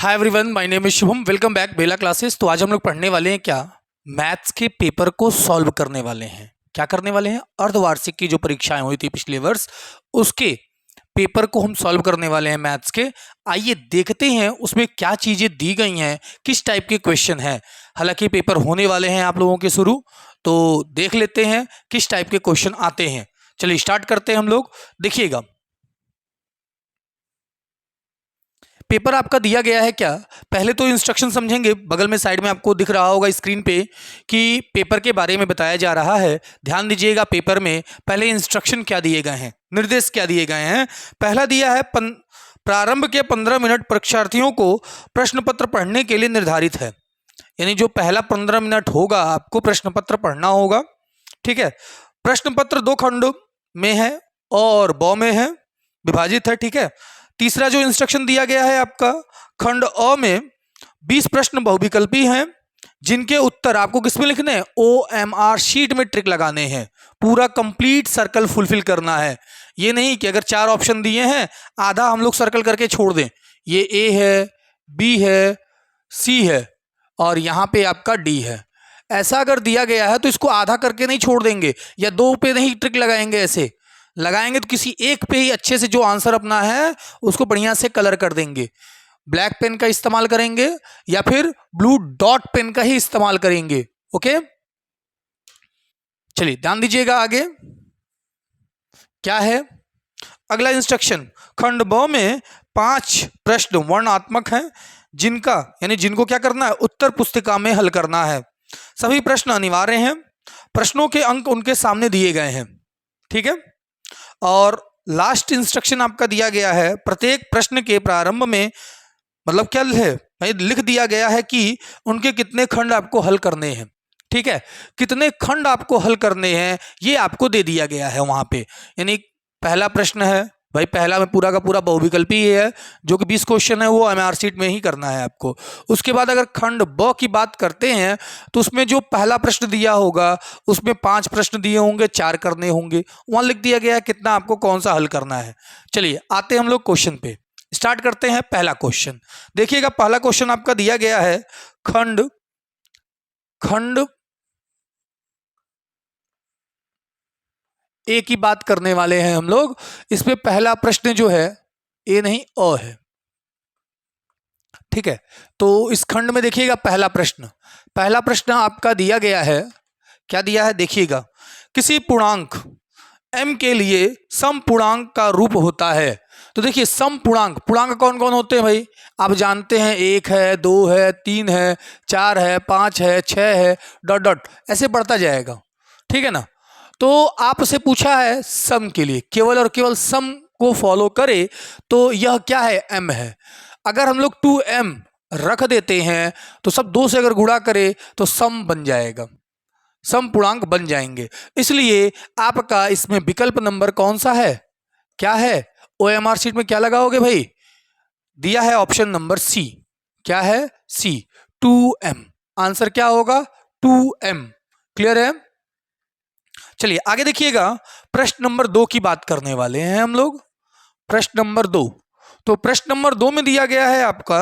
Hi everyone, my name is Shubham. Welcome back Bela classes. तो आज हम लोग पढ़ने वाले हैं क्या, मैथ्स के पेपर को सॉल्व करने वाले हैं। क्या करने वाले हैं? अर्धवार्षिक की जो परीक्षाएं हुई थी पिछले वर्ष, उसके पेपर को हम सॉल्व करने वाले हैं मैथ्स के। आइए देखते हैं उसमें क्या चीजें दी गई हैं, किस टाइप के क्वेश्चन हैं। हालांकि पेपर होने वाले हैं आप लोगों के शुरू, तो देख लेते हैं किस टाइप के क्वेश्चन आते हैं। चलिए स्टार्ट करते हैं हम लोग। देखिएगा, पेपर आपका दिया गया है क्या, पहले तो इंस्ट्रक्शन समझेंगे। बगल में साइड में आपको दिख रहा होगा स्क्रीन पे कि पेपर के बारे में बताया जा रहा है। ध्यान दीजिएगा, पेपर में पहले इंस्ट्रक्शन क्या दिए गए हैं, निर्देश क्या दिए गए हैं। पहला दिया है प्रारंभ के 15 मिनट परीक्षार्थियों को प्रश्न पत्र पढ़ने के लिए निर्धारित है। यानी जो पहला 15 मिनट होगा आपको प्रश्न पत्र पढ़ना होगा। ठीक है, प्रश्न पत्र 2 खंडों में है और ब में है, विभाजित है। ठीक है, तीसरा जो इंस्ट्रक्शन दिया गया है आपका, खंड अ में 20 प्रश्न बहुविकल्पी हैं, जिनके उत्तर आपको किस में लिखने हैं, OMR शीट में ट्रिक लगाने हैं। पूरा कंप्लीट सर्कल फुलफिल करना है। ये नहीं कि अगर 4 ऑप्शन दिए हैं, आधा हम लोग सर्कल करके छोड़ दें, ये A है, B है, C है और यहाँ पे आपका D है। ऐसा अगर दिया गया है तो इसको आधा करके नहीं छोड़ देंगे या 2 पे नहीं ट्रिक लगाएंगे। ऐसे लगाएंगे तो किसी एक पे ही अच्छे से जो आंसर अपना है उसको बढ़िया से कलर कर देंगे। ब्लैक पेन का इस्तेमाल करेंगे या फिर ब्लू डॉट पेन का ही इस्तेमाल करेंगे। ओके, चलिए ध्यान दीजिएगा आगे क्या है। अगला इंस्ट्रक्शन, खंड ब में 5 प्रश्न वर्णनात्मक हैं, जिनका यानी जिनको क्या करना है, उत्तर पुस्तिका में हल करना है। सभी प्रश्न अनिवार्य हैं। प्रश्नों के अंक उनके सामने दिए गए हैं। ठीक है, और लास्ट इंस्ट्रक्शन आपका दिया गया है, प्रत्येक प्रश्न के प्रारंभ में मतलब क्या है भाई, लिख दिया गया है कि उनके कितने खंड आपको हल करने हैं। ठीक है, कितने खंड आपको हल करने हैं ये आपको दे दिया गया है वहां पे। यानी पहला प्रश्न है भाई, पहला में पूरा का पूरा बहुविकल्पी ही है, जो कि 20 क्वेश्चन है, वो MR शीट में ही करना है आपको। उसके बाद अगर खंड ब की बात करते हैं तो उसमें जो पहला प्रश्न दिया होगा उसमें 5 प्रश्न दिए होंगे, 4 करने होंगे। वहां लिख दिया गया है कितना आपको कौन सा हल करना है। चलिए आते हैं हम लोग क्वेश्चन पे, स्टार्ट करते हैं पहला क्वेश्चन। देखिएगा, पहला क्वेश्चन आपका दिया गया है, खंड खंड ए की बात करने वाले हैं हम लोग। इसमें पहला प्रश्न जो है ए नहीं अ है। ठीक है, तो इस खंड में देखिएगा पहला प्रश्न आपका दिया गया है, क्या दिया है देखिएगा। किसी पूर्णांक m के लिए सम पूर्णांक का रूप होता है। तो देखिए, सम पूर्णांक, पूर्णांक कौन कौन होते हैं भाई, आप जानते हैं, 1 है, 2 है, 3 है, 4 है, 5 है, 6 है, डॉट डॉट ऐसे बढ़ता जाएगा। ठीक है ना, तो आपसे पूछा है सम के लिए, केवल और केवल सम को फॉलो करे तो यह क्या है, m है। अगर हम लोग 2m रख देते हैं तो सब 2 से अगर गुणा करे तो सम बन जाएगा, सम पूर्णांक बन जाएंगे। इसलिए आपका इसमें विकल्प नंबर कौन सा है, क्या है, OMR शीट में क्या लगाओगे भाई, दिया है ऑप्शन नंबर सी। क्या है, सी, 2m। आंसर क्या होगा, 2m। क्लियर है। चलिए आगे देखिएगा, प्रश्न नंबर 2 की बात करने वाले हैं हम लोग। प्रश्न नंबर 2, तो प्रश्न नंबर 2 में दिया गया है आपका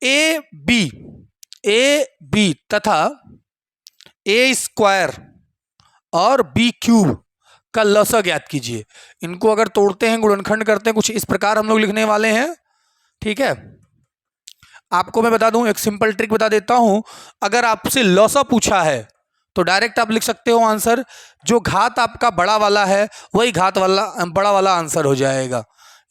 ए बी तथा A² और B³ का लसा ज्ञात कीजिए। इनको अगर तोड़ते हैं, गुणनखंड करते हैं, कुछ इस प्रकार हम लोग लिखने वाले हैं। ठीक है, आपको मैं बता दूं, एक सिंपल ट्रिक बता देता हूं। अगर आपसे लसा पूछा है तो डायरेक्ट आप लिख सकते हो आंसर, जो घात आपका बड़ा वाला है वही घात वाला बड़ा वाला आंसर हो जाएगा।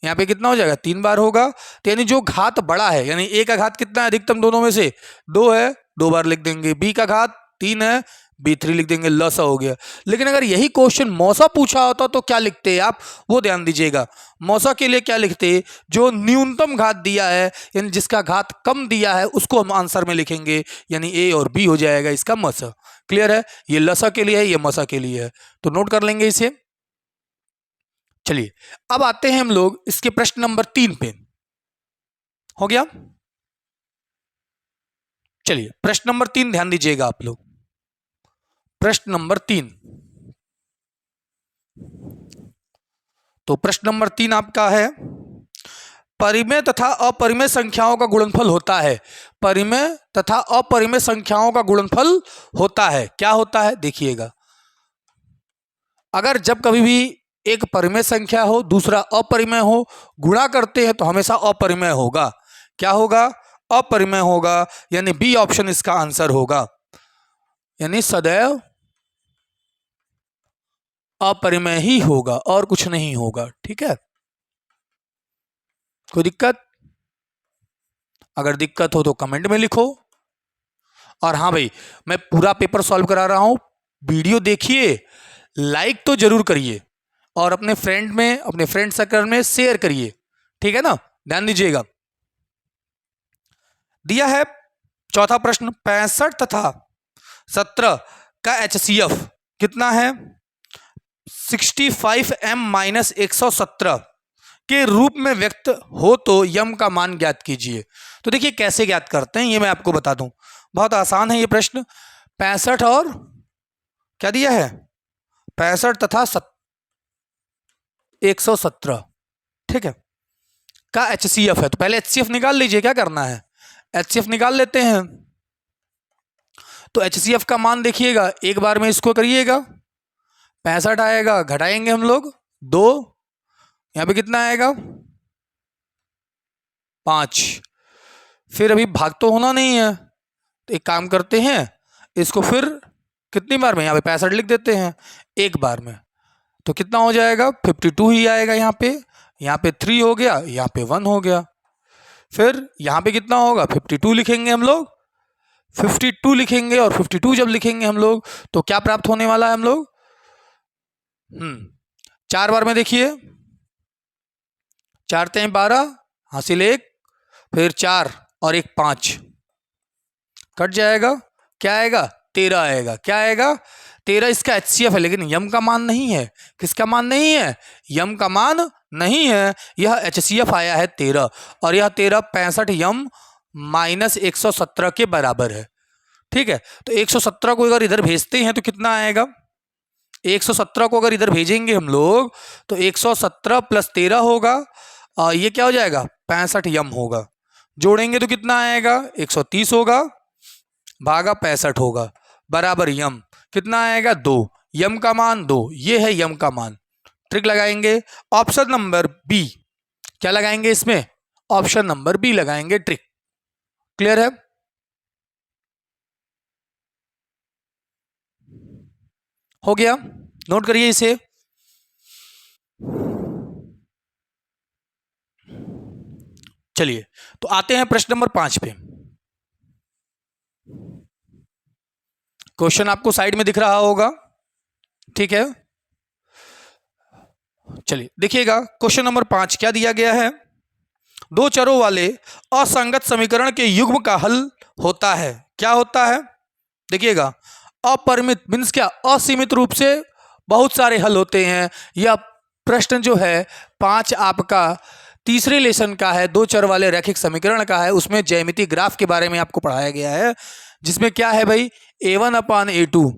यहाँ पे कितना हो जाएगा, 3 बार होगा, तो यानी जो घात बड़ा है, यानी A का घात कितना है अधिकतम, दोनों में से 2 है, 2 बार लिख देंगे। B का घात 3 है, B3 लिख देंगे, लसा हो गया। लेकिन अगर यही क्वेश्चन मौसा पूछा होता तो क्या लिखते आप, वो ध्यान दीजिएगा। मौसा के लिए क्या लिखते, जो न्यूनतम घात दिया है यानी जिसका घात कम दिया है उसको हम आंसर में लिखेंगे, यानी A और B हो जाएगा इसका मसा। क्लियर है, ये लसा के लिए है, ये मसा के लिए है, तो नोट कर लेंगे इसे। चलिए अब आते हैं हम लोग इसके प्रश्न नंबर 3 पे। हो गया, चलिए प्रश्न नंबर 3 ध्यान दीजिएगा आप लोग। प्रश्न नंबर 3, तो प्रश्न नंबर 3 आपका है, परिमेय तथा अपरिमेय संख्याओं का गुणनफल होता है। परिमेय तथा अपरिमेय संख्याओं का गुणनफल होता है। क्या होता है देखिएगा, अगर जब कभी भी एक परिमेय संख्या हो दूसरा अपरिमेय हो, गुणा करते हैं तो हमेशा अपरिमेय होगा। क्या होगा? अपरिमेय होगा, यानी बी ऑप्शन इसका आंसर होगा, यानी सदैव अपरिमेय ही होगा और कुछ नहीं होगा। ठीक है, कोई दिक्कत? अगर दिक्कत हो तो कमेंट में लिखो। और हाँ भाई, मैं पूरा पेपर सॉल्व करा रहा हूं, वीडियो देखिए, लाइक तो जरूर करिए और अपने फ्रेंड सर्कल में शेयर करिए। ठीक है ना, ध्यान दीजिएगा। दिया है चौथा प्रश्न, 65 तथा 17 का HCF कितना है? 65m-117 के रूप में व्यक्त हो तो यम का मान ज्ञात कीजिए। तो देखिए कैसे ज्ञात करते हैं ये मैं आपको बता दूं, बहुत आसान है ये प्रश्न। 65 और क्या दिया है? 65 तथा 117, ठीक है, का HCF है। तो पहले HCF निकाल लीजिए, क्या करना है, HCF निकाल लेते हैं। तो HCF का मान देखिएगा, एक बार में इसको करिएगा, 65 आएगा, घटाएंगे हम लोग 2, यहां पे कितना आएगा 5। फिर अभी भाग तो होना नहीं है, तो एक काम करते हैं, इसको फिर कितनी बार में, यहाँ पे 65 लिख देते हैं, एक बार में। तो कितना हो जाएगा 52 ही आएगा, यहाँ पे 3 हो गया, यहाँ पे 1 हो गया। फिर यहाँ पे कितना होगा 52 लिखेंगे हम लोग, 52 लिखेंगे, और 52 जब लिखेंगे हम लोग तो क्या प्राप्त होने वाला है हम लोग, 4 बार में देखिए, 4 × 12 हासिल 1, फिर 4 और 1 5, कट जाएगा, क्या आएगा 13 आएगा। क्या आएगा 13, इसका HCF है, लेकिन यम का मान नहीं है। किसका मान नहीं है? यम का मान नहीं है, यह HCF आया है 13, और यह 13 65m-117 के बराबर है। ठीक है, तो 117 को अगर इधर भेजते हैं तो कितना आएगा, 117 को अगर इधर भेजेंगे हम लोग तो 117 + 13 होगा, और ये क्या हो जाएगा 65m होगा। जोड़ेंगे तो कितना आएगा 130 होगा, भागा 65 होगा, बराबर यम कितना आएगा 2। यम का मान 2, ये है यम का मान। ट्रिक लगाएंगे, ऑप्शन नंबर बी। क्या लगाएंगे इसमें? ऑप्शन नंबर बी लगाएंगे, ट्रिक। क्लियर है? हो गया, नोट करिए इसे। चलिए, तो आते हैं प्रश्न नंबर 5 पे। क्वेश्चन आपको साइड में दिख रहा होगा, ठीक है। चलिए देखिएगा, क्वेश्चन नंबर 5 क्या दिया गया है, 2 चरों वाले असंगत समीकरण के युग्म का हल होता है। क्या होता है देखिएगा, अपरिमित मीन्स क्या, असीमित रूप से बहुत सारे हल होते हैं। यह प्रश्न जो है 5 आपका तीसरे लेसन का है, 2 चर वाले रैखिक समीकरण का है। उसमें ज्यामिति ग्राफ के बारे में आपको पढ़ाया गया है, जिसमें क्या है भाई, a1/a2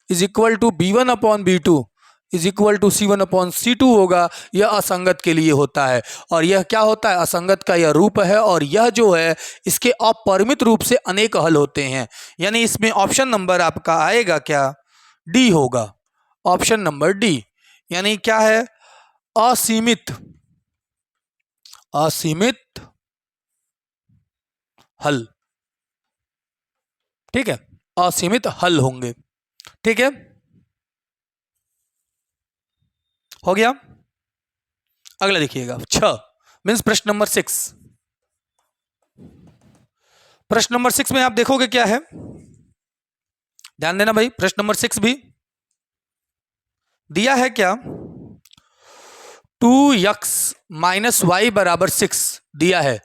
= b1/b2 = c1/c2 होगा। यह असंगत के लिए होता है, और यह क्या होता है, असंगत का यह रूप है, और यह जो है इसके अपरिमित रूप से अनेक हल होते हैं। यानी इसमें ऑप्शन नंबर आपका आएगा क्या, डी होगा, ऑप्शन नंबर डी। यानी क्या है, असीमित हल। ठीक है, असीमित हल होंगे। ठीक है, हो गया। अगला देखिएगा 6 मीन्स प्रश्न नंबर 6। प्रश्न नंबर 6 में आप देखोगे क्या है, ध्यान देना भाई, प्रश्न नंबर 6 भी दिया है क्या, 2x - y = 6 दिया है।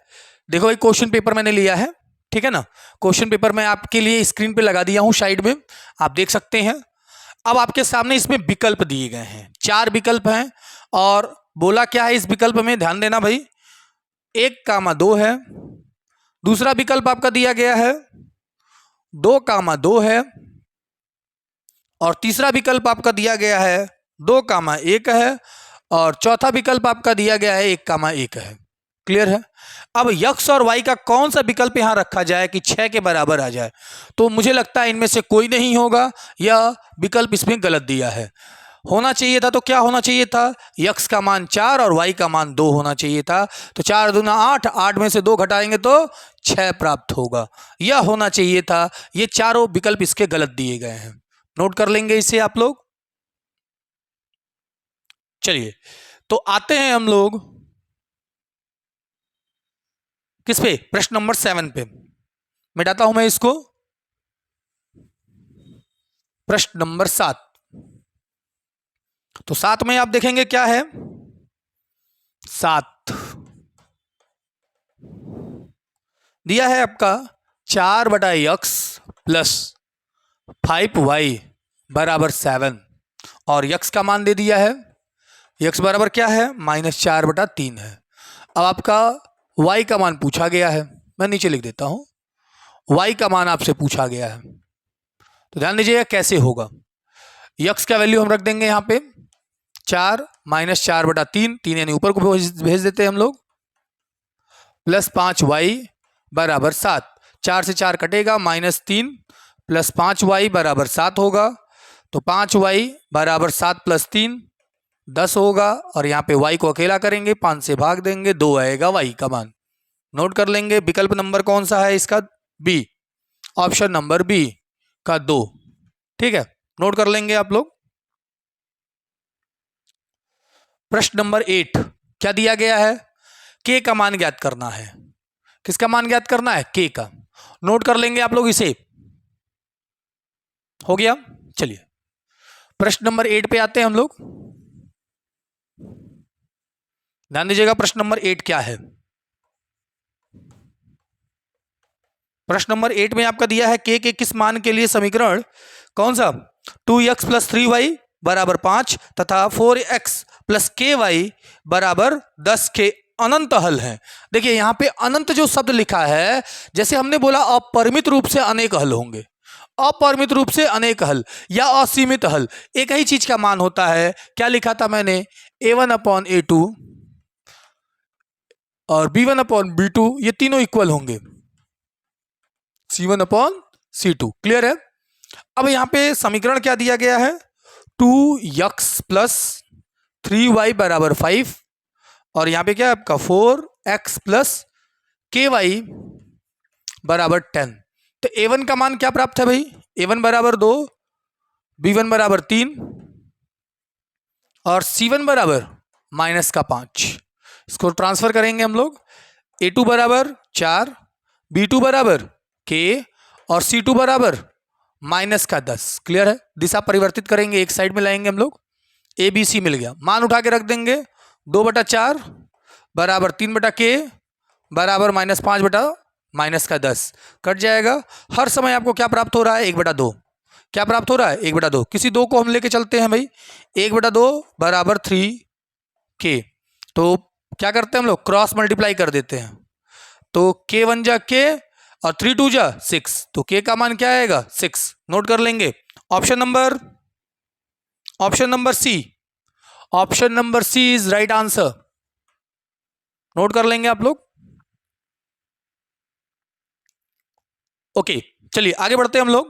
देखो भाई, क्वेश्चन पेपर मैंने लिया है, ठीक है ना, क्वेश्चन पेपर मैं आपके लिए स्क्रीन पे लगा दिया हूं, साइड में आप देख सकते हैं। अब आपके सामने इसमें विकल्प दिए गए हैं, 4 विकल्प हैं, और बोला क्या है इस विकल्प में, ध्यान देना भाई, 1,2 है। दूसरा विकल्प आपका दिया गया है 2,2 है, और तीसरा विकल्प आपका दिया गया है 2,1 है, और चौथा विकल्प आपका दिया गया है 1,1 है। क्लियर है। अब x और y का कौन सा विकल्प यहां रखा जाए कि 6 के बराबर आ जाए, तो मुझे लगता है इनमें से कोई नहीं होगा, यह विकल्प इसमें गलत दिया है। होना चाहिए था तो क्या होना चाहिए था, x का मान 4 और y का मान 2 होना चाहिए था। तो 4 दूना 8, 8 में से 2 घटाएंगे तो 6 प्राप्त होगा, यह होना चाहिए था। ये चारों विकल्प इसके गलत दिए गए हैं, नोट कर लेंगे इसे आप लोग। चलिए तो आते हैं हम लोग किस पे, प्रश्न नंबर 7 पे। मिटाता हूं मैं इसको। प्रश्न नंबर 7, तो 7 में आप देखेंगे क्या है, 7 दिया है आपका 4/x प्लस 5y बराबर 7, और x का मान दे दिया है, x बराबर क्या है, -4/3 है। अब आपका y का मान पूछा गया है, मैं नीचे लिख देता हूं, y का मान आपसे पूछा गया है। तो ध्यान दीजिएगा कैसे होगा, x का वैल्यू हम रख देंगे यहाँ पे 4 -4/3, 3 यानी ऊपर को भेज देते हैं हम लोग, प्लस 5y बराबर 7, 4 से 4 कटेगा, -3 प्लस 5y बराबर 7 होगा। तो 5y बराबर 7 प्लस 3 10 होगा, और यहाँ पे y को अकेला करेंगे, 5 से भाग देंगे, 2 आएगा y का मान। नोट कर लेंगे विकल्प नंबर कौन सा है इसका, बी, ऑप्शन नंबर बी का 2। ठीक है, नोट कर लेंगे आप लोग। प्रश्न नंबर 8 क्या दिया गया है, k का मान ज्ञात करना है। किसका मान ज्ञात करना है, k का। नोट कर लेंगे आप लोग इसे, हो गया। चलिए प्रश्न नंबर 8 पे आते हैं हम लोग, ध्यान दीजिएगा प्रश्न नंबर 8 क्या है। प्रश्न नंबर 8 में आपका दिया है k के किस मान के लिए समीकरण कौन सा, 2x प्लस 3y बराबर 5 तथा 4x प्लस ky बराबर 10 के अनंत हल हैं। देखिए यहां पे अनंत जो शब्द लिखा है, जैसे हमने बोला अपरिमित रूप से अनेक हल होंगे, अपरिमित रूप से अनेक हल या असीमित हल, एक ही चीज का मान होता है। क्या लिखा था मैंने, a1/a2 और b1/b2, ये तीनों इक्वल होंगे, c1/c2। क्लियर है। अब यहां पे समीकरण क्या दिया गया है, 2x प्लस 3y बराबर 5, और यहां पे क्या है आपका 4x प्लस ky बराबर 10। तो a1 का मान क्या प्राप्त है भाई, a1 बराबर 2, b1 बराबर 3 और c1 बराबर -5। इसको ट्रांसफर करेंगे हम लोग, a2 बराबर 4, b2 बराबर k और c2 बराबर -10। क्लियर है। दिशा परिवर्तित करेंगे, एक साइड में लाएंगे हम लोग, ए बी सी मिल गया, मान उठा के रख देंगे, 2/4 बराबर 3/k बराबर -5/-10 कट जाएगा। हर समय आपको क्या प्राप्त हो रहा है, 1/2। क्या प्राप्त हो रहा है, 1/2। किसी दो को हम लेके चलते हैं भाई, 1/2 बराबर 3k। तो क्या करते हैं हम लोग, क्रॉस मल्टीप्लाई कर देते हैं, तो k1 जा k और 3 2 जा 6, तो k का मान क्या आएगा, 6। नोट कर लेंगे option number C, option number C is right answer. Note कर लेंगे आप लोग। ओके चलिए आगे बढ़ते हैं हम लोग,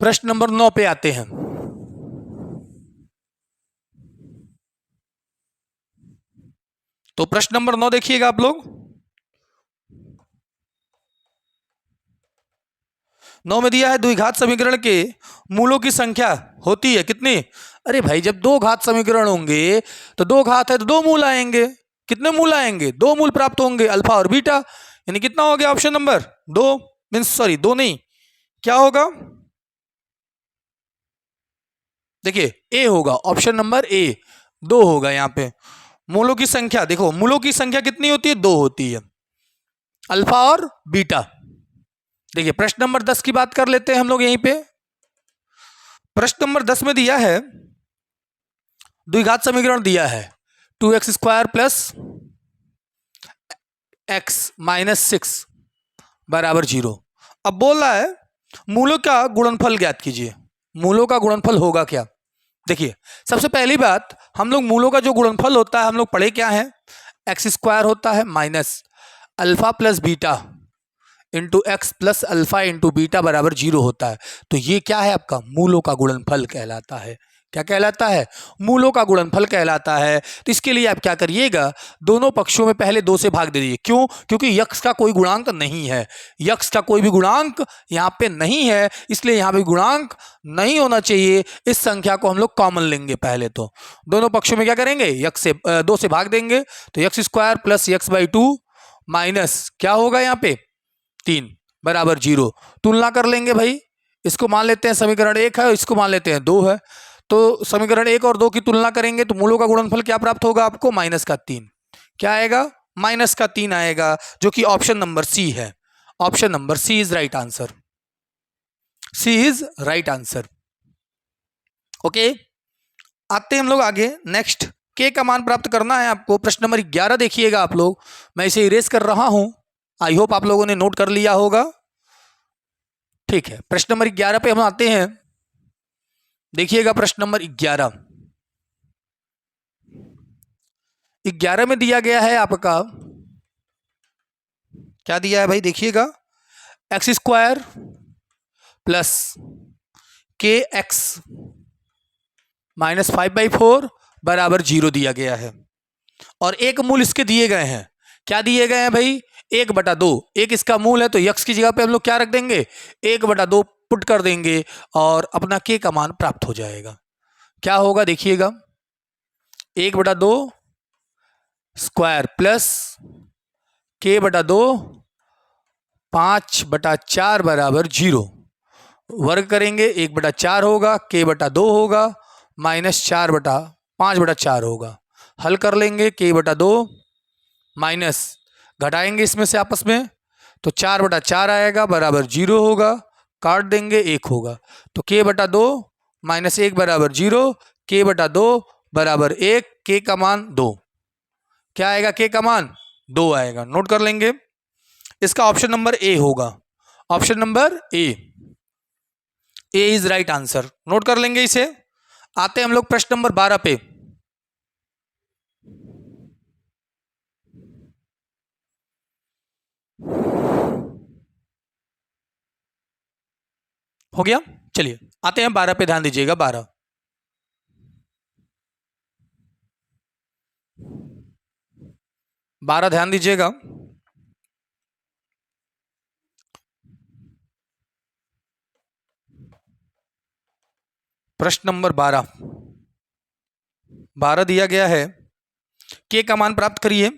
प्रश्न नंबर 9 पे आते हैं। तो प्रश्न नंबर 9 देखिएगा आप लोग, 9 में दिया है द्विघात समीकरण के मूलों की संख्या होती है कितनी। अरे भाई जब दो घात समीकरण होंगे तो दो घात है तो दो मूल आएंगे, कितने मूल आएंगे, दो मूल प्राप्त होंगे, अल्फा और बीटा, यानी कितना हो गया ऑप्शन नंबर 2, मीन्स सॉरी 2 नहीं, क्या होगा, देखिए ए होगा, ऑप्शन नंबर ए 2 होगा। यहां पे मूलों की संख्या देखो, मूलों की संख्या कितनी होती है, 2 होती है, अल्फा और बीटा। देखिए प्रश्न नंबर 10 की बात कर लेते हैं हम लोग यहीं पे। प्रश्न नंबर 10 में दिया है द्विघात समीकरण दिया है 2x² प्लस x -6 बराबर 0। अब बोल रहा है मूलों का गुणनफल ज्ञात कीजिए। मूलों का गुणनफल होगा क्या, देखिए सबसे पहली बात हम लोग मूलों का जो गुणनफल होता है हम लोग पढ़े क्या है, एक्स स्क्वायर होता है minus alpha plus beta into x plus alpha into beta बराबर 0 होता है। तो ये क्या है, आपका मूलों का गुणनफल कहलाता है। क्या कहलाता है? मूलों का गुणनफल कहलाता है। तो इसके लिए आप क्या करिएगा, दोनों पक्षों में पहले 2 से भाग दे दीजिए। क्यों? क्योंकि यक्स का कोई गुणांक नहीं है, यक्स का कोई भी गुणांक यहाँ पे नहीं है, इसलिए यहाँ पे गुणांक नहीं होना चाहिए। इस संख्या को हम लोग कॉमन लेंगे। पहले तो दोनों पक्षों में क्या करेंगे, यक्स से 2 से भाग देंगे, तो x square plus x by 2 minus क्या होगा यहाँ पे 3 बराबर 0। तुलना कर लेंगे भाई, इसको मान लेते हैं समीकरण 1 है, इसको मान लेते हैं 2 है। तो समीकरण 1 और 2 की तुलना करेंगे तो मूलों का गुणनफल क्या प्राप्त होगा आपको, -3। क्या आएगा? -3 आएगा, जो कि ऑप्शन नंबर सी है। Option number C is right answer. C is right answer. Okay, आते हैं हम लोग आगे। नेक्स्ट, के का मान प्राप्त करना है आपको। प्रश्न नंबर 11 देखिएगा आप लोग, मैं इसे इरेज कर रहा हूं, आई होप आप लोगों ने नोट कर लिया होगा। ठीक है, प्रश्न नंबर 11 पे हम आते हैं। देखिएगा प्रश्न नंबर 11 में दिया गया है आपका, क्या दिया है भाई, देखिएगा एक्स स्क्वायर प्लस के एक्स माइनस 5/4 बराबर 0 दिया गया है। और एक मूल इसके दिए गए हैं। क्या दिए गए हैं भाई? 1/2। एक इसका मूल है, तो यक्स की जगह पे हम लोग क्या रख देंगे, 1/2 पुट कर देंगे और अपना के का मान प्राप्त हो जाएगा। क्या होगा देखिएगा, 1/2 स्क्वायर प्लस k/2 5/4 बराबर 0। वर्ग करेंगे 1/4 होगा, k/2 होगा, माइनस 5/4 होगा। हल कर लेंगे, k/2 माइनस घटाएंगे इसमें से आपस में, तो 4/4 आएगा बराबर 0 होगा, काट देंगे 1 होगा। तो k/2 माइनस 1 बराबर 0, k/2 बराबर 1, के का मान 2। क्या आएगा, के का मान 2 आएगा। नोट कर लेंगे, इसका ऑप्शन नंबर ए होगा। Option number A is right answer. Note कर लेंगे इसे। आते हैं हम लोग प्रश्न नंबर 12 पे। हो गया, चलिए आते हैं 12 पे, ध्यान दीजिएगा। 12 ध्यान दीजिएगा। प्रश्न नंबर 12 दिया गया है, के का मान प्राप्त करिए।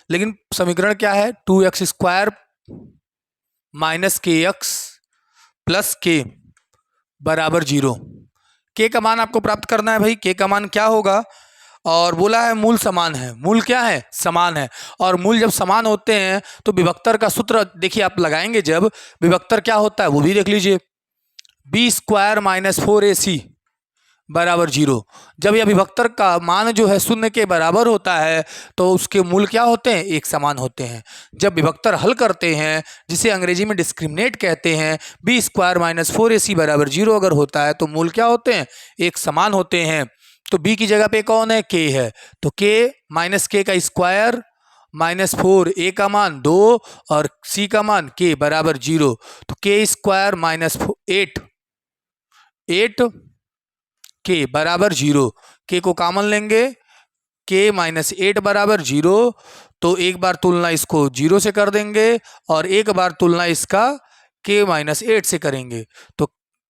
लेकिन समीकरण क्या है, 2x स्क्वायर माइनस के एक्स प्लस के बराबर 0। के का मान आपको प्राप्त करना है भाई। के का मान क्या होगा, और बोला है मूल समान है। मूल क्या है, समान है। और मूल जब समान होते हैं तो विभक्तर का सूत्र देखिए आप लगाएंगे, जब विभक्तर क्या होता है वो भी देख लीजिए, बी स्क्वायर माइनस 4ac बराबर 0। जब यह विभक्तर का मान जो है 0 के बराबर होता है तो उसके मूल क्या होते हैं, एक समान होते हैं। जब विभक्तर हल करते हैं, जिसे अंग्रेजी में डिस्क्रिमिनेट कहते हैं, बी स्क्वायर माइनस 4ac बराबर 0 अगर होता है तो मूल क्या होते हैं, एक समान होते हैं। तो बी की जगह पे कौन है, के है, तो के माइनस के का स्क्वायर माइनस 4, ए का मान 2 और सी का मान के बराबर 0। तो के स्क्वायर माइनस 8 के बराबर 0। के को कॉमन लेंगे, के माइनस 8 बराबर 0। तो एक बार तुलना इसको 0 से कर देंगे और एक बार तुलना इसका के माइनस 8 से करेंगे, तो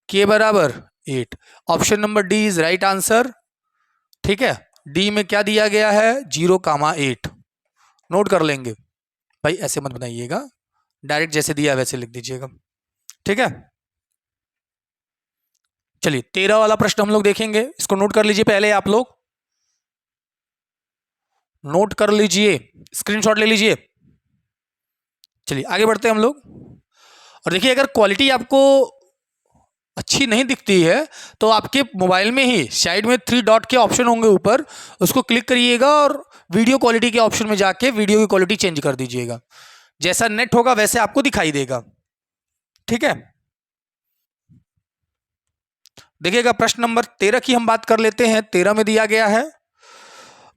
के बराबर 8। Option number D is right answer. ठीक है, डी में क्या दिया गया है, 0,8। नोट कर लेंगे भाई, ऐसे मत बनाइएगा, डायरेक्ट जैसे दिया वैसे लिख दीजिएगा। ठीक है, चलिए 13 वाला प्रश्न हम लोग देखेंगे। इसको नोट कर लीजिए, पहले आप लोग नोट कर लीजिए, स्क्रीनशॉट ले लीजिए। चलिए आगे बढ़ते हैं हम लोग। और देखिए, अगर क्वालिटी आपको अच्छी नहीं दिखती है तो आपके मोबाइल में ही साइड में 3 डॉट के ऑप्शन होंगे ऊपर, उसको क्लिक करिएगा और वीडियो क्वालिटी के ऑप्शन में जाके वीडियो की क्वालिटी चेंज कर दीजिएगा। जैसा नेट होगा वैसे आपको दिखाई देगा। ठीक है, देखिएगा प्रश्न नंबर 13 की हम बात कर लेते हैं। 13 में दिया गया है,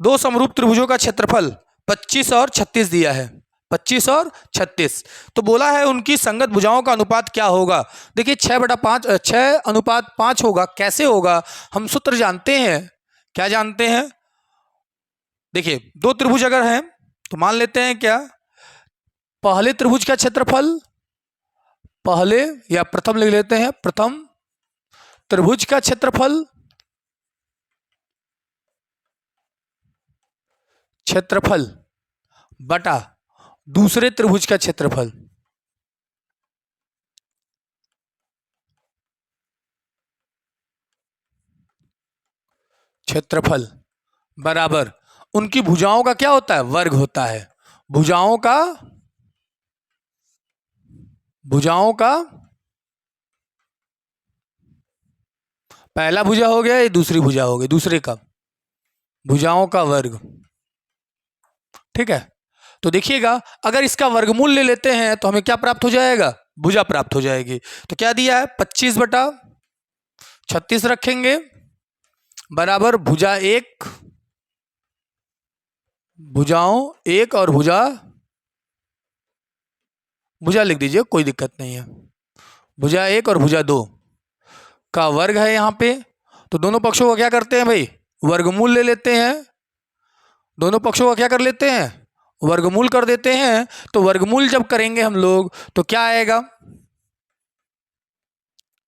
दो समरूप त्रिभुजों का क्षेत्रफल 25 और 36 दिया है, 25 और 36। तो बोला है उनकी संगत भुजाओं का अनुपात क्या होगा। देखिए 6/5, 6:5 होगा। कैसे होगा, हम सूत्र जानते हैं। क्या जानते हैं, देखिए दो त्रिभुज अगर हैं तो मान लेते हैं क्या, पहले त्रिभुज का क्षेत्रफल, पहले या प्रथम लिख लेते हैं, प्रथम त्रिभुज का क्षेत्रफल, क्षेत्रफल बटा दूसरे त्रिभुज का क्षेत्रफल, क्षेत्रफल बराबर उनकी भुजाओं का क्या होता है, वर्ग होता है। भुजाओं का, भुजाओं का पहला भुजा हो गया, ये दूसरी भुजा हो गई, दूसरे का भुजाओं का वर्ग। ठीक है, तो देखिएगा अगर इसका वर्गमूल ले लेते हैं तो हमें क्या प्राप्त हो जाएगा, भुजा प्राप्त हो जाएगी। तो क्या दिया है, 25/36 रखेंगे बराबर भुजा एक, भुजाओं एक और भुजा, भुजा लिख दीजिए कोई दिक्कत नहीं है, भुजा एक और भुजा दो का वर्ग है यहाँ पे। तो दोनों पक्षों का क्या करते हैं भाई, वर्गमूल ले लेते हैं। दोनों पक्षों का क्या कर लेते हैं, वर्गमूल कर देते हैं। तो वर्गमूल जब करेंगे हम लोग तो क्या आएगा,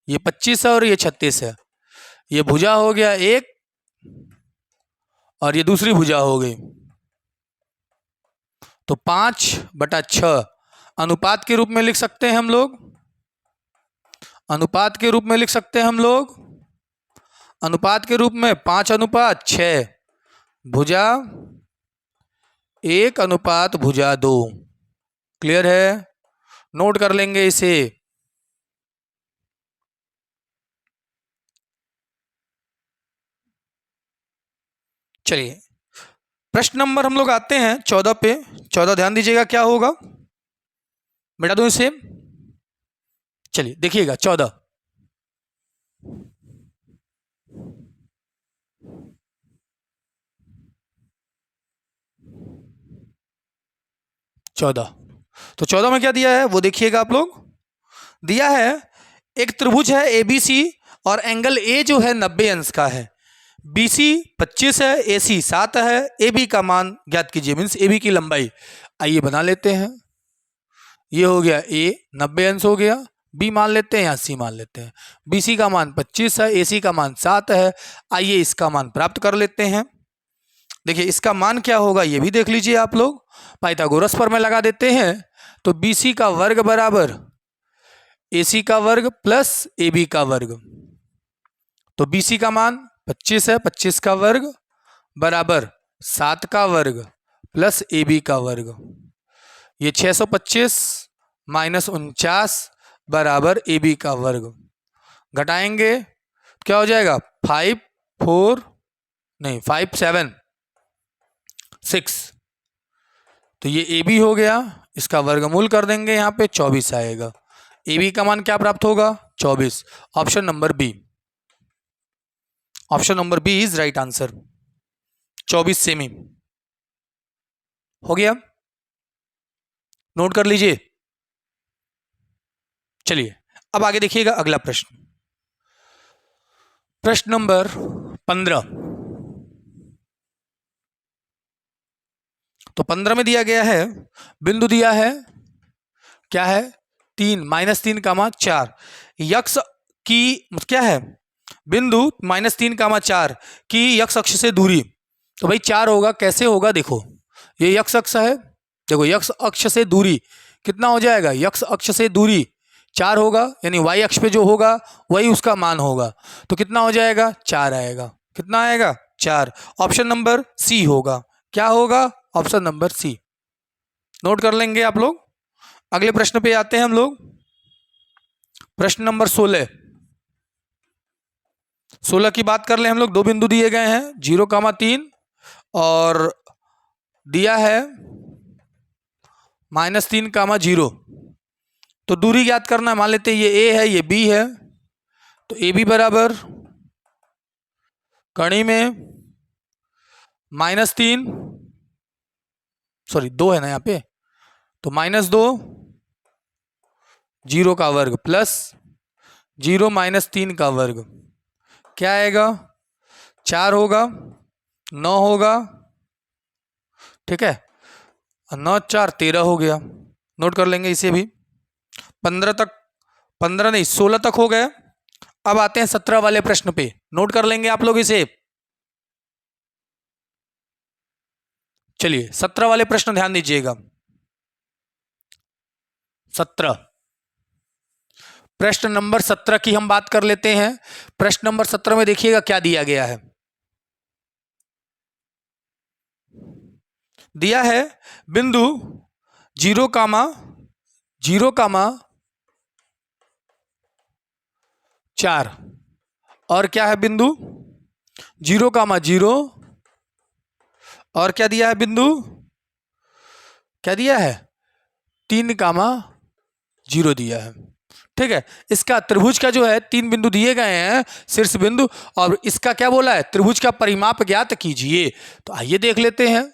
ये 25 है और ये 36 है, ये भुजा हो गया एक और ये दूसरी भुजा हो गई। तो 5/6 अनुपात के रूप में लिख सकते हैं हम लोग, अनुपात के रूप में लिख सकते हैं हम लोग, अनुपात के रूप में 5:6 भुजा एक अनुपात भुजा दो। क्लियर है, नोट कर लेंगे इसे। चलिए प्रश्न नंबर हम लोग आते हैं 14 पे। 14 ध्यान दीजिएगा क्या होगा, मिटा दूं इसे। चलिए देखिएगा 14, तो 14 में क्या दिया है वो देखिएगा आप लोग। दिया है एक त्रिभुज है एबीसी और एंगल ए जो है 90 अंश का है, बीसी 25 है, एसी 7 है, एबी का मान ज्ञात कीजिए, मीन्स एबी की लंबाई। आइए बना लेते हैं, ये हो गया ए 90 अंश हो गया, बी मान लेते हैं या सी मान लेते हैं। बीसी का मान 25 है, एसी का मान 7 है। आइए इसका मान प्राप्त कर लेते हैं। देखिए इसका मान क्या होगा ये भी देख लीजिए आप लोग, पाइथागोरस पर में लगा देते हैं। तो बीसी का वर्ग बराबर एसी का वर्ग प्लस एबी का वर्ग। तो बीसी का मान 25 है, 25 का वर्ग बराबर 7 का वर्ग प्लस एबी का वर्ग। ये 625 माइनस 49 बराबर एबी का वर्ग। घटाएंगे तो क्या हो जाएगा, 576। तो ये ए बी हो गया, इसका वर्गमूल कर देंगे यहाँ पे 24 आएगा। ए बी का मान क्या प्राप्त होगा, 24। Option number B, option number B is right answer. 24 सेमी हो गया, नोट कर लीजिए। चलिए अब आगे देखिएगा अगला प्रश्न, प्रश्न नंबर 15। तो 15 में दिया गया है, बिंदु दिया है क्या है, 3 -3, 4 यक्ष की क्या है, बिंदु -3, 4 की यक्ष अक्ष से दूरी। तो भाई 4 होगा, कैसे होगा, देखो ये यक्ष अक्ष है, देखो यक्ष अक्ष से दूरी कितना हो जाएगा, यक्ष अक्ष से दूरी 4 होगा, यानी वाई अक्ष पे जो होगा वही उसका मान होगा। तो कितना हो जाएगा, 4 आएगा। कितना आएगा, 4। ऑप्शन नंबर सी होगा। क्या होगा, ऑप्शन नंबर सी। नोट कर लेंगे आप लोग। अगले प्रश्न पे आते हैं हम लोग, प्रश्न नंबर 16। 16 की बात कर ले हम लोग। दो बिंदु दिए गए हैं 0,3 और दिया है -3, 0। तो दूरी ज्ञात करना है, मान लेते हैं ये ए है ये बी है। तो ए बी बराबर कड़ी में -3 सॉरी 2 है ना यहाँ पे, तो -2 0 का वर्ग प्लस 0 - 3 का वर्ग क्या आएगा, 4 होगा, 9 होगा, ठीक है, 9 4 13 हो गया। नोट कर लेंगे इसे भी। 15 तक, 15 नहीं 16 तक हो गए। अब आते हैं 17 वाले प्रश्न पे, नोट कर लेंगे आप लोग इसे। चलिए 17 वाले प्रश्न ध्यान दीजिएगा। 17, प्रश्न नंबर 17 की हम बात कर लेते हैं। प्रश्न नंबर 17 में देखिएगा क्या दिया गया है। दिया है बिंदु 0, 0, 4 और क्या है बिंदु 0, 0 और क्या दिया है बिंदु, क्या दिया है 3, 0 दिया है। ठीक है, इसका त्रिभुज का जो है 3 बिंदु दिए गए हैं शीर्ष बिंदु, और इसका क्या बोला है, त्रिभुज का परिमाप ज्ञात कीजिए। तो आइए देख लेते हैं।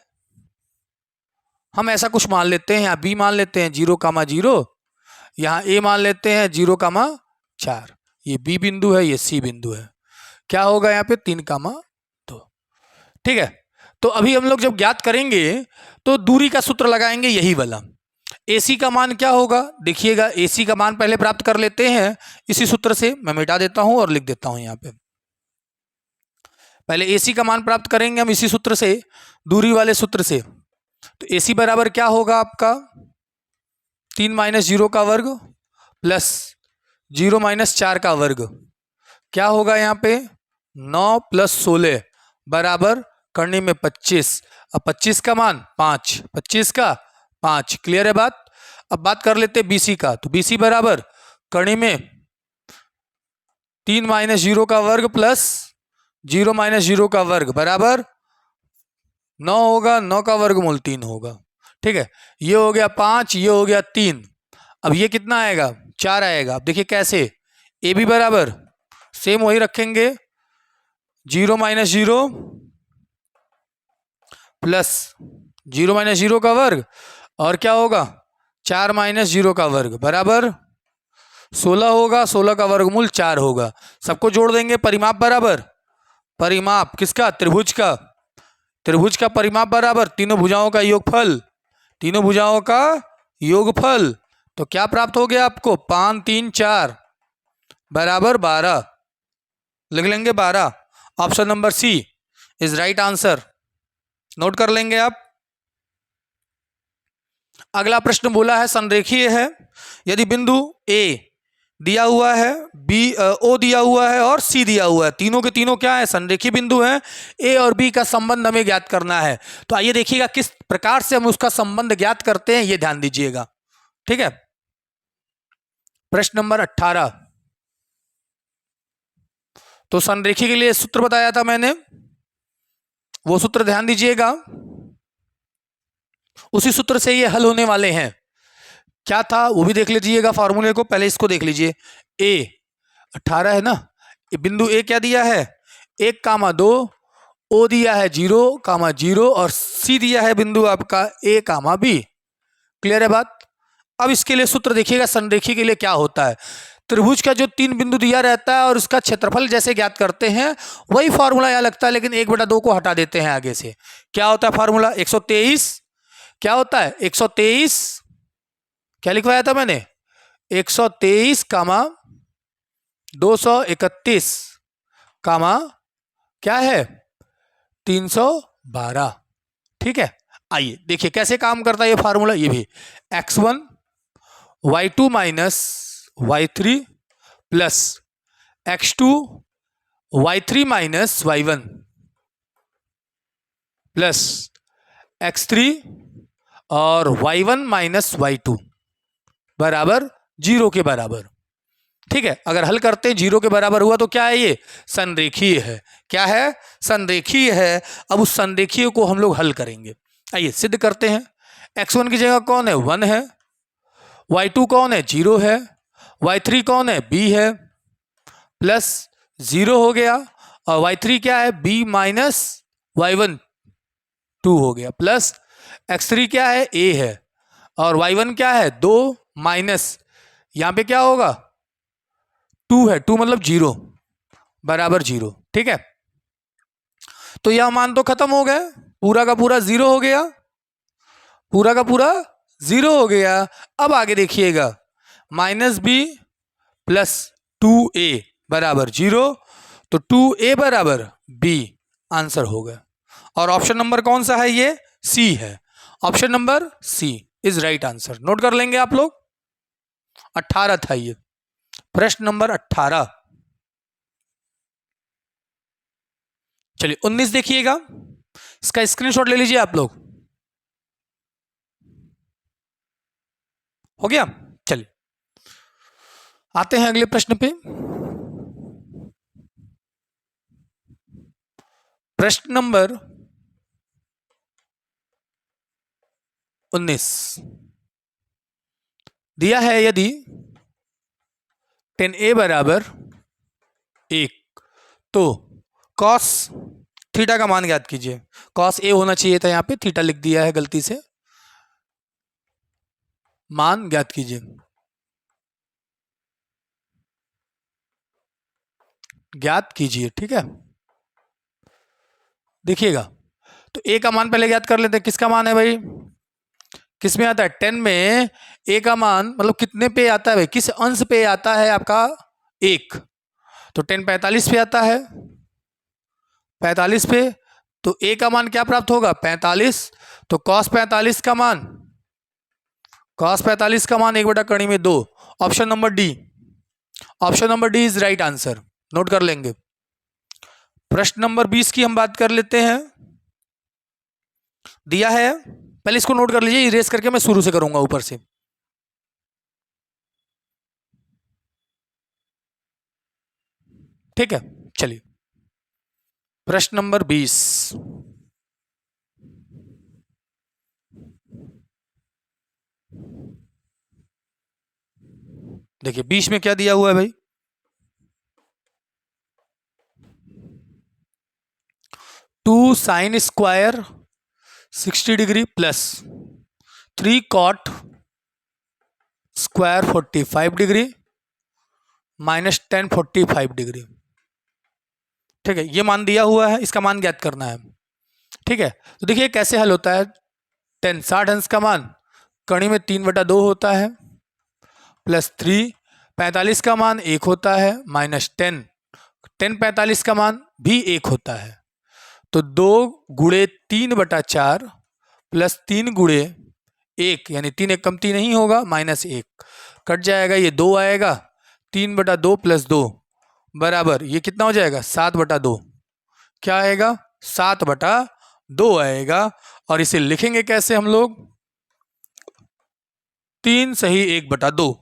हम ऐसा कुछ मान लेते हैं, यहाँ बी मान लेते हैं 0, 0, यहाँ ए मान लेते हैं 0, 4। ये बी बिंदु है, ये सी बिंदु है। क्या होगा यहाँ पे 3, 2। ठीक है, तो अभी हम लोग जब ज्ञात करेंगे तो दूरी का सूत्र लगाएंगे यही वाला। AC का मान क्या होगा, देखिएगा AC का मान पहले प्राप्त कर लेते हैं इसी सूत्र से। मैं मिटा देता हूं और लिख देता हूं यहाँ पे। पहले AC का मान प्राप्त करेंगे हम इसी सूत्र से, दूरी वाले सूत्र से। तो AC बराबर क्या होगा आपका 3 - 0 का वर्ग प्लस 0 - 4 का वर्ग। क्या होगा यहाँ पे 9 + 16 बराबर करने में 25। अब 25 का मान 5, 25 का 5। क्लियर है बात। अब बात कर लेते हैं BC का। तो BC बराबर करने में 3 - 0 का वर्ग प्लस 0 - 0 का वर्ग बराबर 9 होगा, 9 का वर्गमूल 3 होगा। ठीक है, ये हो गया 5, ये हो गया 3। अब ये कितना आएगा 4 आएगा। अब देखिए कैसे, AB बराबर सेम वही रखेंगे 0 - 0 प्लस 0 - 0 का वर्ग और क्या होगा 4 - 0 का वर्ग बराबर 16 होगा, 16 का वर्गमूल 4 होगा। सबको जोड़ देंगे, परिमाप बराबर, परिमाप किसका, त्रिभुज का, त्रिभुज का परिमाप बराबर तीनों भुजाओं का योगफल, तीनों भुजाओं का योगफल। तो क्या प्राप्त हो गया आपको 5 3 4 बराबर 12। लिख लेंगे 12। Option number C is right answer. Note कर लेंगे आप। अगला प्रश्न बोला है संरेखीय है। यदि बिंदु ए दिया हुआ है, बी ओ दिया हुआ है और सी दिया हुआ है, तीनों के तीनों क्या है संरेखीय बिंदु हैं। ए और बी का संबंध हमें ज्ञात करना है। तो आइए देखिएगा किस प्रकार से हम उसका संबंध ज्ञात करते हैं, ये ध्यान दीजिएगा। ठीक है, प्रश्न नंबर 18। तो संरेखी के लिए सूत्र बताया था मैंने, वो सूत्र ध्यान दीजिएगा। उसी सूत्र से ये हल होने वाले हैं। क्या था वो भी देख लीजिएगा फॉर्मूले को, पहले इसको देख लीजिए। ए 18 है ना, बिंदु ए क्या दिया है 1, 2, ओ दिया है 0, 0 और सी दिया है बिंदु आपका A, B। क्लियर है बात। अब इसके लिए सूत्र देखिएगा, संरेखी के लिए क्या होता है। त्रिभुज का जो 3 बिंदु दिया रहता है और उसका क्षेत्रफल जैसे ज्ञात करते हैं वही फॉर्मूला यहाँ लगता है, लेकिन 1/2 को हटा देते हैं आगे से। क्या होता है फॉर्मूला 123, क्या होता है 123, क्या लिखवाया था मैंने 123, 231, क्या है 312। ठीक है, आइए देखिए कैसे काम करता है ये फार्मूला। ये भी x1 y2 minus y3 plus x2 y3 minus y1 plus x3 और y1 माइनस y2 बराबर 0 के बराबर। ठीक है, अगर हल करते हैं 0 के बराबर हुआ तो क्या है ये संरेखीय है। क्या है संरेखीय है। अब उस संरेखीय को हम लोग हल करेंगे। आइए सिद्ध करते हैं। x1 की जगह कौन है 1 है, y2 कौन है 0 है, y3 कौन है b है, प्लस 0 हो गया और y3 क्या है b माइनस y1 2 हो गया, प्लस x3 क्या है, a है, और y1 क्या है, 2 माइनस यहां पे क्या होगा, 2 है, 2 मतलब 0 बराबर 0। ठीक है, तो यह मान तो खत्म हो गया, पूरा का पूरा 0 हो गया, पूरा का पूरा 0 हो गया। अब आगे देखिएगा, -b प्लस 2a बराबर 0, तो 2a बराबर b आंसर हो गया। और ऑप्शन नंबर कौन सा है, ये सी है, option number C is right answer. Note कर लेंगे आप लोग। 18 था ये, प्रश्न नंबर 18। चलिए 19 देखिएगा, इसका स्क्रीनशॉट ले लीजिए आप लोग। हो गया, चलिए आते हैं अगले प्रश्न पे। प्रश्न नंबर 19 दिया है, यदि 10a बराबर 1, तो cos थीटा का मान ज्ञात कीजिए। cos a होना चाहिए था, यहां पे थीटा लिख दिया है गलती से, मान ज्ञात कीजिए। ज्ञात कीजिए, ठीक है। देखिएगा, तो a का मान पहले ज्ञात कर लेते हैं। किसका मान है भाई, किस में आता है, 10 में a का मान मतलब कितने पे आता है भाई, किस अंश पे आता है आपका 1, तो 10 45 पे आता है, 45 पे, तो a का मान क्या प्राप्त होगा, 45, तो cos 45 का मान, cos 45 का मान 1/2, option number D, option number D is right answer. Note कर लेंगे। प्रश्न नंबर 20 की हम बात कर लेते हैं। दिया है, पहले इसको नोट कर लीजिए, इरेज करके मैं शुरू से करूंगा ऊपर से। ठीक है, चलिए प्रश्न नंबर 20। देखिए 20 में क्या दिया हुआ है भाई, 2 sine square 60 degree plus 3 cot square 45 degree minus 10 45 degree. ठीक है, ये मान दिया हुआ है, इसका मान ज्ञात करना है। ठीक है, तो देखिए कैसे हल होता है। 10 60 अंश का मान कड़ी में 3/2 होता है, प्लस 3 45 का मान 1 होता है, माइनस 10 45 का मान भी 1 होता है, तो 2 गुणे 3/4 प्लस 3 गुणे 1, यानी 3 एक कमती नहीं होगा, -1 कट जाएगा, ये 2 आएगा, 3/2 प्लस 2 बराबर ये कितना हो जाएगा, 7/2। क्या आएगा, 7/2 आएगा। और इसे लिखेंगे कैसे हम लोग, 3 सही 1/2।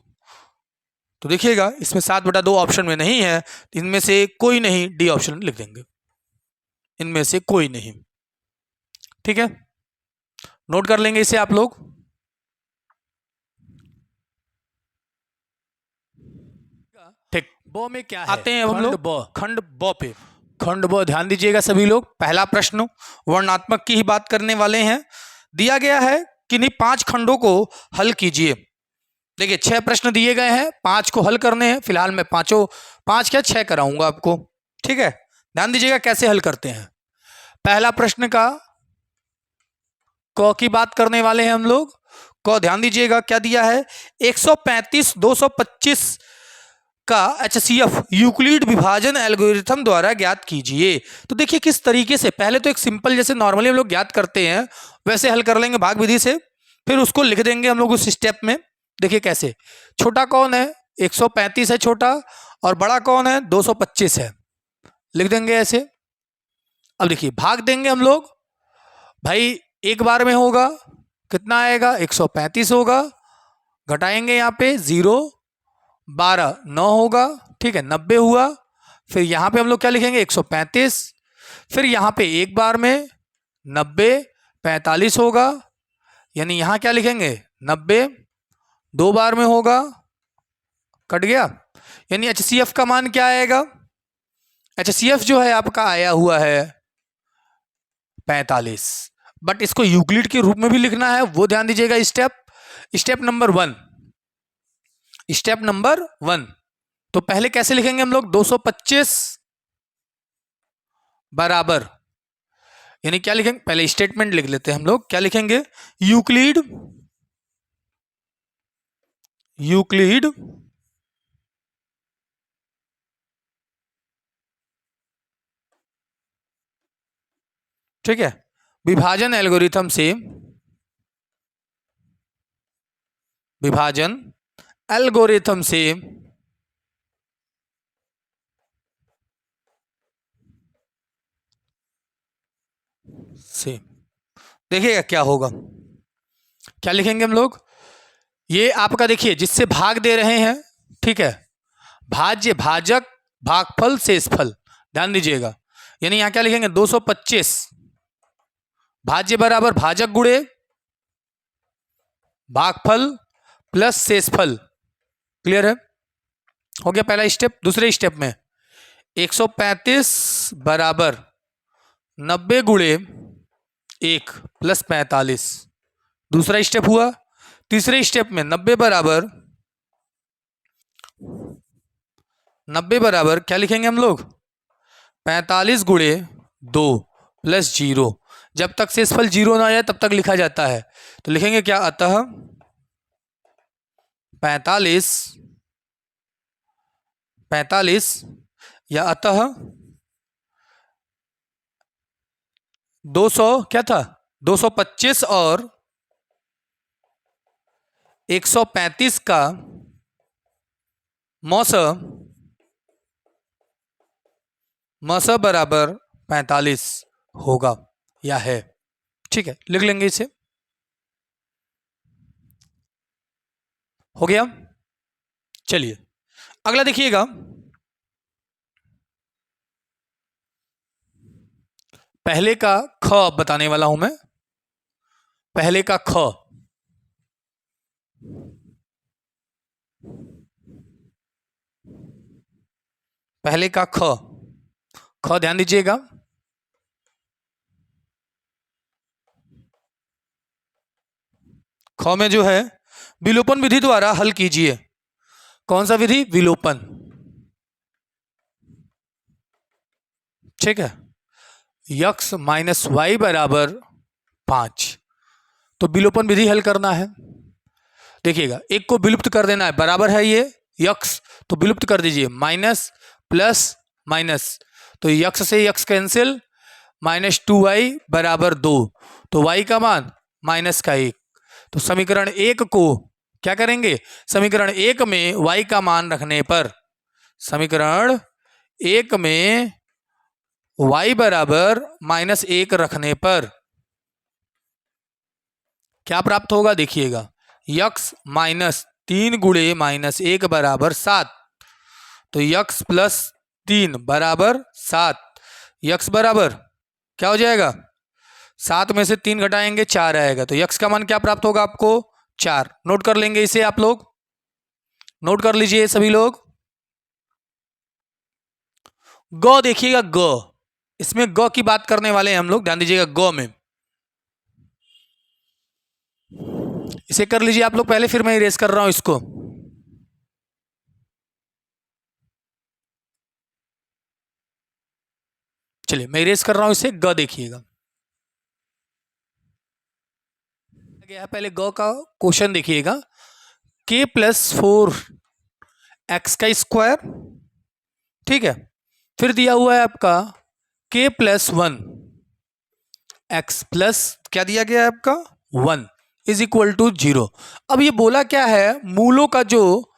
तो देखिएगा इसमें 7/2 ऑप्शन में नहीं है, इनमें से कोई नहीं, डी ऑप्शन लिख देंगे, इनमें से कोई नहीं। ठीक है, नोट कर लेंगे इसे आप लोग। ठीक, ब में क्या है, आते हैं हम लोग खंड ब पे। खंड ब ध्यान दीजिएगा सभी लोग। पहला प्रश्न वर्णात्मक की ही बात करने वाले हैं। दिया गया है कि नहीं 5 खंडों को हल कीजिए। देखिए 6 प्रश्न दिए गए हैं, 5 को हल करने हैं। फिलहाल मैं 5 क्या 6 कराऊंगा आपको। ठीक है, ध्यान दीजिएगा कैसे हल करते हैं। पहला प्रश्न का क की बात करने वाले हैं हम लोग। क ध्यान दीजिएगा क्या दिया है, 135 225 का HCF यूक्लिड विभाजन एल्गोरिथम द्वारा ज्ञात कीजिए। तो देखिए किस तरीके से, पहले तो एक सिंपल जैसे नॉर्मली हम लोग ज्ञात करते हैं वैसे हल कर लेंगे भाग विधि से, फिर उसको लिख देंगे हम लोग उस स्टेप में। देखिए कैसे, छोटा कौन है, 135 है छोटा, और बड़ा कौन है, 225 है, लिख देंगे ऐसे। अब देखिए भाग देंगे हम लोग, भाई एक बार में होगा, कितना आएगा, 135 होगा, घटाएंगे यहाँ पे 0 12 9 होगा, ठीक है 90 हुआ। फिर यहाँ पे हम लोग क्या लिखेंगे, 135, फिर यहाँ पे एक बार में 90 45 होगा, यानी यहाँ क्या लिखेंगे 90, 2 बार में होगा, कट गया, यानी HCF का मान क्या आएगा, HCF जो है आपका आया हुआ है 45 बट इसको यूक्लिड के रूप में भी लिखना है, वो ध्यान दीजिएगा। Step number one. तो पहले कैसे लिखेंगे हम लोग? 225 बराबर, यानी क्या लिखेंगे? पहले स्टेटमेंट लिख लेते हैं हम लोग। क्या लिखेंगे? यूक्लिड ठीक है, विभाजन एल्गोरिथम से देखिएगा क्या होगा। क्या लिखेंगे हम लोग? ये आपका देखिए, जिससे भाग दे रहे हैं, ठीक है, भाज्य, भाजक, भागफल, शेषफल, ध्यान दीजिएगा। यानी यहां क्या लिखेंगे? 225 भाज्य बराबर भाजक गुणे भागफल प्लस शेषफल। क्लियर है? हो गया पहला स्टेप। दूसरे स्टेप में 135 बराबर 90 गुणे 1 प्लस 45, दूसरा स्टेप हुआ। तीसरे स्टेप में 90 बराबर क्या लिखेंगे हम लोग? 45 गुणे 2 प्लस 0। जब तक शेषफल 0 ना आ जाए तब तक लिखा जाता है। तो लिखेंगे क्या? अतः 45 या अतः 200 क्या था? 225 और 135 का मस बराबर 45 होगा या है। ठीक है, लिख लेंगे इसे। हो गया। चलिए अगला देखिएगा। पहले का ख बताने वाला हूं मैं। पहले का ख, पहले का ख ध्यान दीजिएगा। ख में जो है विलोपन विधि द्वारा हल कीजिए। कौन सा विधि? विलोपन। ठीक है, यक्स माइनस वाई बराबर 5। तो विलोपन विधि हल करना है। देखिएगा, एक को विलुप्त कर देना है, बराबर है ये यक्स, तो विलुप्त कर दीजिए। माइनस प्लस माइनस, तो यक्स से यक्स कैंसिल, -2y बराबर 2। तो y का मान -1। तो समीकरण 1 को क्या करेंगे? समीकरण 1 में y का मान रखने पर, समीकरण 1 में y बराबर -1 रखने पर क्या प्राप्त होगा? देखिएगा, यक्स -3 गुणे -1 बराबर 7। तो यक्स प्लस 3 बराबर 7। यक्स बराबर क्या हो जाएगा? 7 में से 3 घटाएंगे 4 आएगा। तो यक्स का मान क्या प्राप्त होगा आपको? 4। नोट कर लेंगे इसे, आप लोग नोट कर लीजिए सभी लोग। ग देखिएगा, ग, इसमें ग की बात करने वाले हैं हम लोग, ध्यान दीजिएगा। ग में इसे कर लीजिए आप लोग पहले, फिर मैं इरेज कर रहा हूं इसको। चलिए मैं इरेज कर रहा हूं इसे। ग देखिएगा, पहले ग का क्वेश्चन देखिएगा। k प्लस 4 एक्स का स्क्वायर, ठीक है, फिर दिया हुआ है आपका k प्लस 1 एक्स प्लस क्या दिया गया है आपका 1 इज इक्वल टू 0। अब ये बोला क्या है? मूलों का जो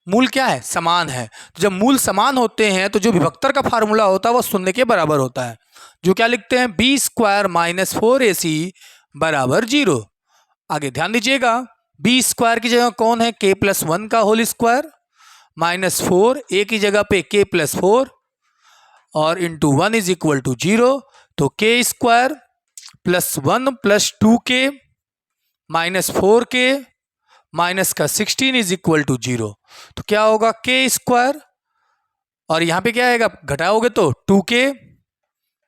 मूल क्या है? समान है। तो जब मूल समान होते हैं तो जो विभक्तर का फार्मूला होता है वह शून्य के बराबर होता है। जो क्या लिखते हैं? बी स्क्वायर माइनस 4ac बराबर 0। आगे ध्यान दीजिएगा, बी स्क्वायर की जगह कौन है? k प्लस 1 का होल स्क्वायर -4, a की जगह पे k प्लस 4 और इंटू 1 इज इक्वल टू 0। तो k square plus 1 plus 2k minus 4k minus का 16 इज इक्वल टू 0। तो क्या होगा? k स्क्वायर और यहां पे क्या आएगा? घटाओगे तो 2k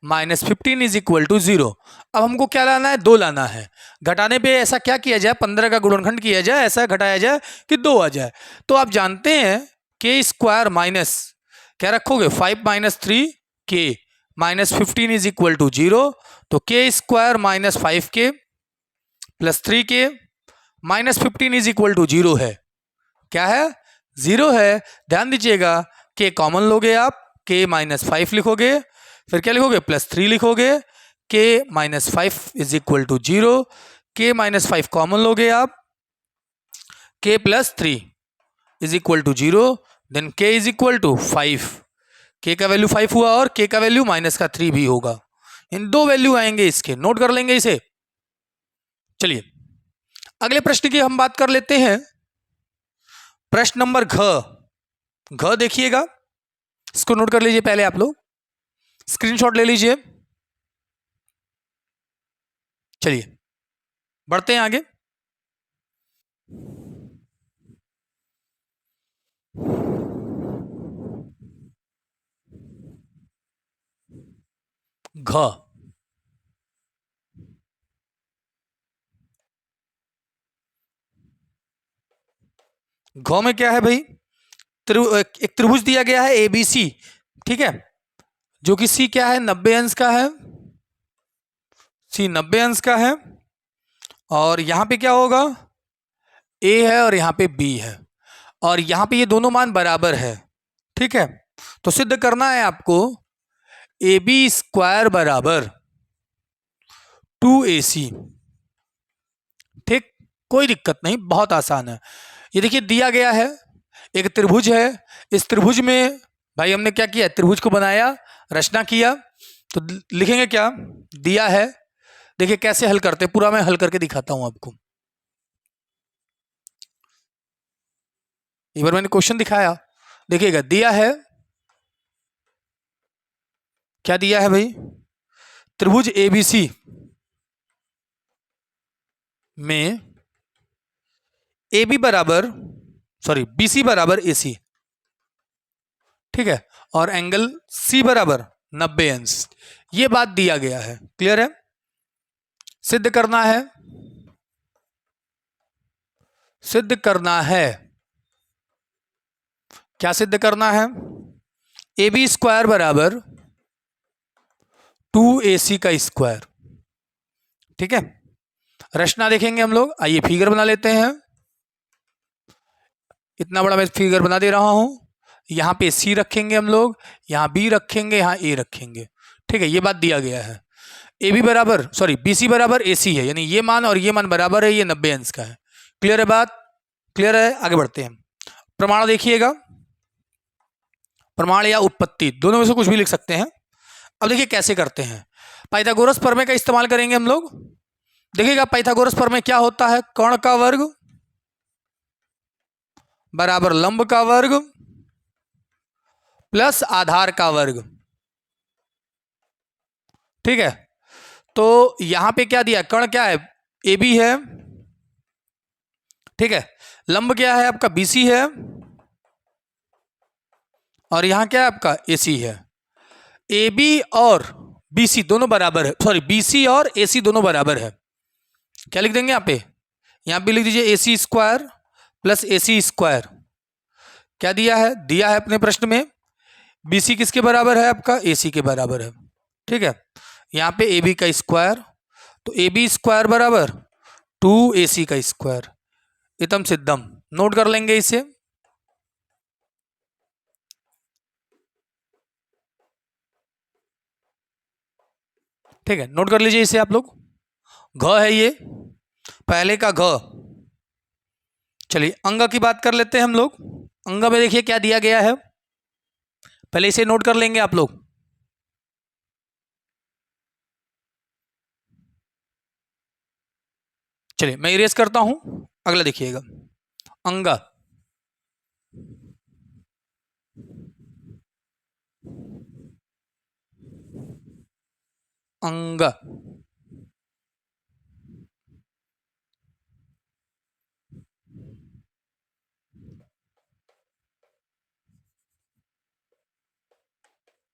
-15 इज इक्वल टू 0। अब हमको क्या लाना है? 2 लाना है। घटाने पे ऐसा क्या किया जाए? 15 का गुणनखंड किया जाए, ऐसा घटाया जाए कि 2 आ जाए। तो आप जानते हैं के स्क्वायर माइनस क्या रखोगे? 5 माइनस 3 के माइनस 15 इज इक्वल टू 0। तो के स्क्वायर माइनस 5 के प्लस 3 के माइनस 15 इज इक्वल टू 0 है। क्या है? 0 है। ध्यान दीजिएगा, के कॉमन लोगे आप, के माइनस 5 लिखोगे, फिर क्या लिखोगे? प्लस 3 लिखोगे, के माइनस 5 इज इक्वल टू 0। के माइनस 5 कॉमन लोगे आप, K plus 3 is equal to 0, then K is equal to 5। K का वैल्यू 5 हुआ और के का वैल्यू माइनस का 3 भी होगा। इन दो वैल्यू आएंगे इसके, नोट कर लेंगे इसे। चलिए अगले प्रश्न की हम बात कर लेते हैं। प्रश्न नंबर घ देखिएगा, इसको नोट कर लीजिए पहले आप लोग, स्क्रीनशॉट ले लीजिए। चलिए बढ़ते हैं आगे। घ घ में क्या है भाई? एक त्रिभुज दिया गया है ABC, ठीक है, जो कि C क्या है? 90 अंश का है। C 90 अंश का है और यहां पे क्या होगा? A है और यहां पे B है और यहां पे ये दोनों मान बराबर है, ठीक है। तो सिद्ध करना है आपको AB स्क्वायर बराबर 2AC, ठीक, कोई दिक्कत नहीं, बहुत आसान है। ये देखिए दिया गया है एक त्रिभुज है, इस त्रिभुज में भाई हमने क्या किया? त्रिभुज को बनाया, रचना किया। तो लिखेंगे क्या? दिया है, देखिए कैसे हल करते, पूरा मैं हल करके दिखाता हूं आपको। एक बार मैंने क्वेश्चन दिखाया, देखिएगा दिया है, क्या दिया है भाई? त्रिभुज ABC में AB बराबर, सॉरी BC बराबर AC, ठीक है, और एंगल C बराबर 90 अंश, ये बात दिया गया है। क्लियर है? सिद्ध करना है, सिद्ध करना है, क्या सिद्ध करना है? AB स्क्वायर बराबर 2AC का स्क्वायर, ठीक है। रचना देखेंगे हम लोग, आइए फिगर बना लेते हैं। इतना बड़ा मैं फिगर बना दे रहा हूं। यहाँ पे C रखेंगे हम लोग, यहाँ B रखेंगे, यहाँ A रखेंगे, ठीक है। ये बात दिया गया है। AB बराबर, सॉरी BC बराबर AC है, यानी ये मान और ये मान बराबर है, ये 90 अंश का है। क्लियर है बात? क्लियर है? आगे बढ़ते हैं। प्रमाण देखिएगा, प्रमाण या उत्पत्ति दोनों में से कुछ भी लिख सकते हैं। अब देखिए कैसे करते हैं। पाइथागोरस प्रमेय का इस्तेमाल करेंगे हम लोग। देखिएगा पाइथागोरस प्रमेय क्या होता है? कर्ण का वर्ग बराबर लंब का वर्ग प्लस आधार का वर्ग, ठीक है। तो यहां पे क्या दिया? कर्ण क्या है? AB है, ठीक है। लंब क्या है आपका? BC है और यहां क्या है आपका? AC है। AB और BC दोनों बराबर है, सॉरी BC और AC दोनों बराबर है। क्या लिख देंगे यहाँ पे? यहाँ पे लिख दीजिए AC square plus AC square. क्या दिया है? दिया है अपने प्रश्न में BC किसके बराबर है आपका? AC के बराबर है, ठीक है। यहाँ पे AB का स्क्वायर, तो AB स्क्वायर बराबर 2AC का स्क्वायर, इतम सिद्धम। नोट कर लेंगे इसे। ठीक है, नोट कर लीजिए इसे आप लोग। घ है ये, पहले का घ। चलिए अंग की बात कर लेते हैं हम लोग। अंग में देखिए क्या दिया गया है, पहले इसे नोट कर लेंगे आप लोग। चलिए मैं इरेज करता हूं, अगला देखिएगा। अंग, अंग,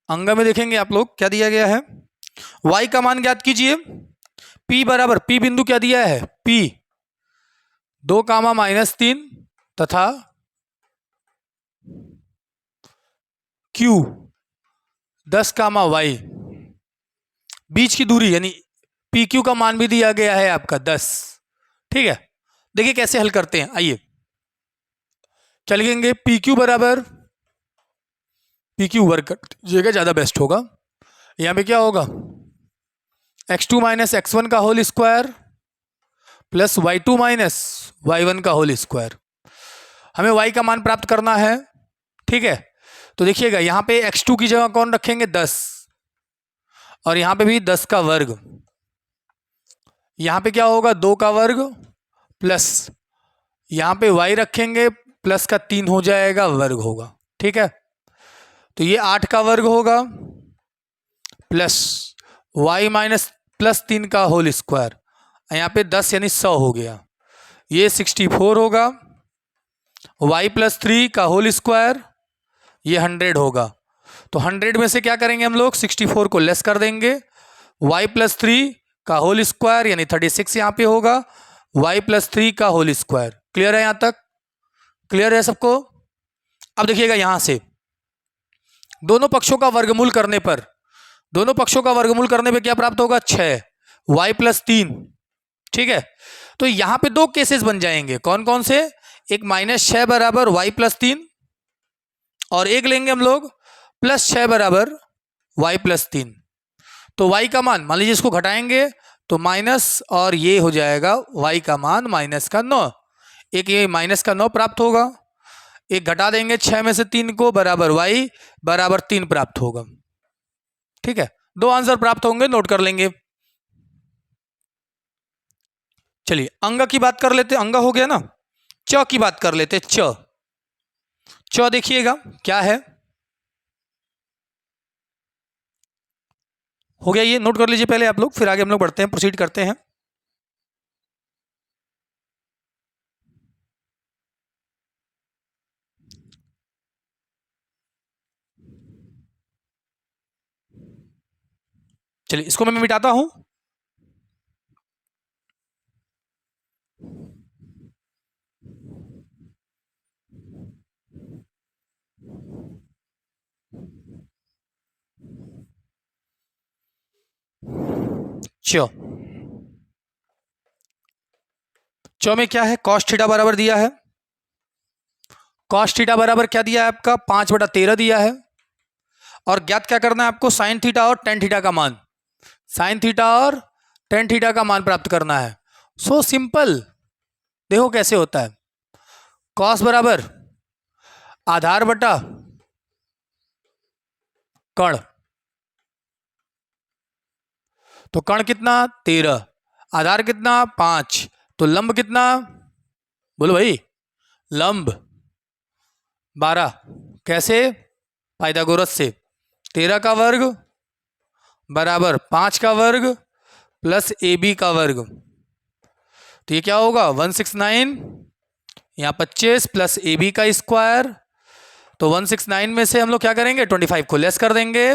अंग में देखेंगे आप लोग क्या दिया गया है? y का मान ज्ञात कीजिए। p बराबर, p बिंदु क्या दिया है, p 2 कामा -3 तथा q 10 कामा y, बीच की दूरी यानी पी क्यू का मान भी दिया गया है आपका 10। ठीक है, देखिए कैसे हल करते हैं। आइए क्या लिखेंगे, पी क्यू बराबर, पी क्यू वर्क कर दीजिएगा, ज़्यादा बेस्ट होगा। यहाँ पे क्या होगा, x2 माइनस x1 का whole square plus y2 minus y1 का होल स्क्वायर। हमें y का मान प्राप्त करना है। ठीक है, तो देखिएगा यहाँ पे x2 की जगह कौन रखेंगे, 10, और यहाँ पे भी 10 का वर्ग। यहाँ पे क्या होगा, 2 का वर्ग प्लस यहाँ पे y रखेंगे, प्लस का 3 हो जाएगा, वर्ग होगा। ठीक है, तो ये 8 का वर्ग होगा प्लस y माइनस प्लस 3 का होल स्क्वायर, यहाँ पे 10 यानी 100 हो गया। ये 64 होगा, y प्लस 3 का होल स्क्वायर, ये 100 होगा। तो 100 में से क्या करेंगे हम लोग, 64 को लेस कर देंगे, y प्लस 3 का होल स्क्वायर यानी 36 यहाँ पे होगा, y प्लस 3 का होल स्क्वायर। क्लियर है, यहाँ तक क्लियर है सबको। अब देखिएगा यहाँ से दोनों पक्षों का वर्गमूल करने पर, दोनों पक्षों का वर्गमूल करने पे क्या प्राप्त होगा, 6 y प्लस 3। ठीक है, तो यहाँ पे दो केसेस बन जाएंगे, कौन कौन से, एक -6 बराबर y प्लस 3 और एक लेंगे हम लोग +6 बराबर y प्लस 3। तो y का मान मान लीजिए इसको घटाएंगे तो माइनस, और ये हो जाएगा y का मान -9। एक ये -9 प्राप्त होगा, एक घटा देंगे 6 में से 3 को, बराबर y बराबर 3 प्राप्त होगा। ठीक है, दो आंसर प्राप्त होंगे, नोट कर लेंगे। चलिए अंग की बात कर लेते, अंग हो गया ना, च की बात कर लेते। च देखिएगा क्या है, हो गया, ये नोट कर लीजिए पहले आप लोग, फिर आगे हम लोग बढ़ते हैं, प्रोसीड करते हैं। चलिए इसको मैं मिटाता हूं। च में क्या है, कॉस थीटा बराबर दिया है, कॉस थीटा बराबर क्या दिया है आपका, 5/13 दिया है, और ज्ञात क्या करना है आपको, साइन थीटा और टेन थीटा का मान, साइन थीटा और टेन थीटा का मान प्राप्त करना है। सो सिंपल, देखो कैसे होता है, कॉस बराबर आधार बटा कण, तो कण कितना 13, आधार कितना 5, तो लंब कितना, बोलो भाई, लंब 12, कैसे, पाइथागोरस से, 13 का वर्ग बराबर 5 का वर्ग प्लस AB का वर्ग, तो ये क्या होगा 169, यहाँ 25 प्लस AB का स्क्वायर, तो 169 में से हम लोग क्या करेंगे, 25 को लेस कर देंगे,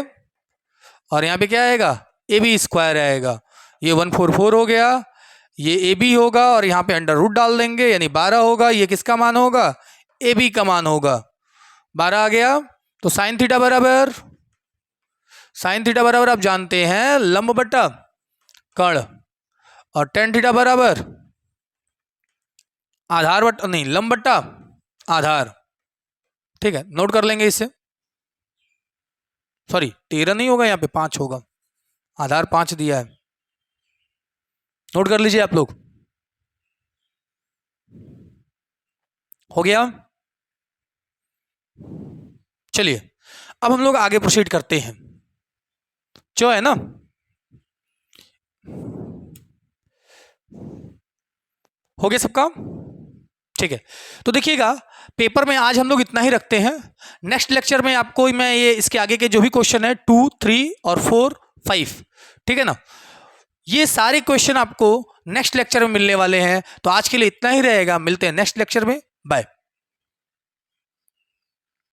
और यहाँ पे क्या आएगा, AB स्क्वायर आएगा, ये 144 हो गया, ये AB होगा, और यहाँ पे अंडर रूट डाल देंगे यानी 12 होगा, ये किसका मान होगा, AB का मान होगा, 12 आ गया। तो साइन थीटा बराबर, साइन थीटा बराबर आप जानते हैं लंब बटा कण, और टेन थीटा बराबर आधार बटा, नहीं लंब बटा आधार। ठीक है, नोट कर लेंगे इससे, सॉरी 13 नहीं होगा, यहाँ पे 5 होगा, आधार 5 दिया है, नोट कर लीजिए आप लोग, हो गया। चलिए अब हम लोग आगे प्रोसीड करते हैं। जो है ना, हो गया सबका, ठीक है, तो देखिएगा पेपर में आज हम लोग इतना ही रखते हैं। नेक्स्ट लेक्चर में आपको मैं ये इसके आगे के जो भी क्वेश्चन है 2, 3 और 4, 5, ठीक है ना, ये सारे क्वेश्चन आपको नेक्स्ट लेक्चर में मिलने वाले हैं। तो आज के लिए इतना ही रहेगा, मिलते हैं नेक्स्ट लेक्चर में, बाय।